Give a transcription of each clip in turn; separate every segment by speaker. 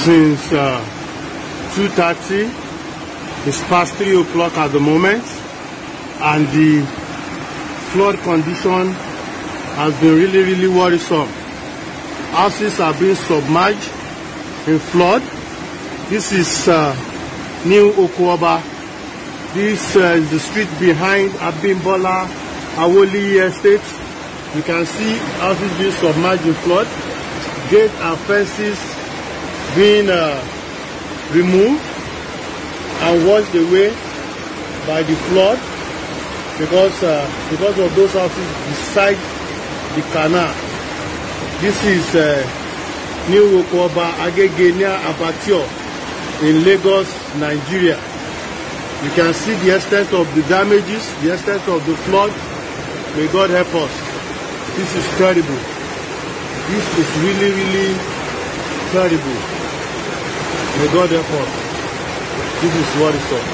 Speaker 1: since 2:30. It's past 3 o'clock at the moment, and the flood condition has been really worrisome. Houses are being submerged in flood. This is New Okwaba. This is the street behind Abimbola Awoli Estate. You can see houses being submerged in flood. Gates and fences being removed and washed away by the flood because of those houses beside the canal. This is New Okwaba Agege near Abattoir in Lagos, Nigeria. You can see the extent of the damages, the extent of the flood. May God help us. This is terrible. This is really terrible. May God help us. This is what is up.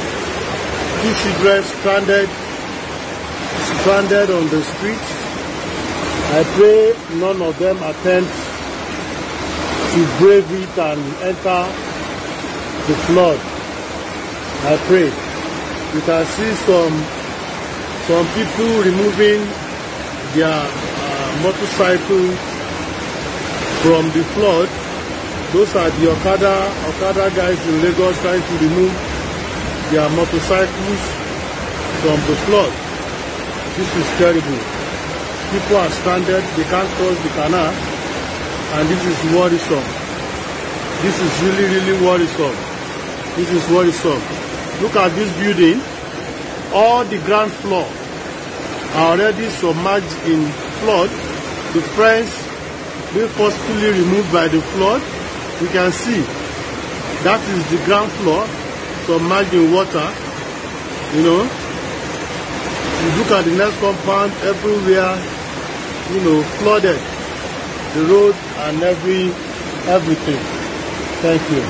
Speaker 1: 2 children stranded on the street. I pray none of them attempt to brave it and enter the flood. I pray. You can see some people removing their motorcycle from the flood. Those are the Okada guys in Lagos trying to remove their motorcycles from the flood. This is terrible. People are stranded, they can't cross the canal, and this is worrisome. This is really worrisome. This is worrisome. Look at this building. All the ground floor are already submerged in flood. The fence being forcefully removed by the flood. You can see that is the ground floor submerged in water. You know, you look at the next compound, everywhere, you know, flooded. The road and everything. Thank you.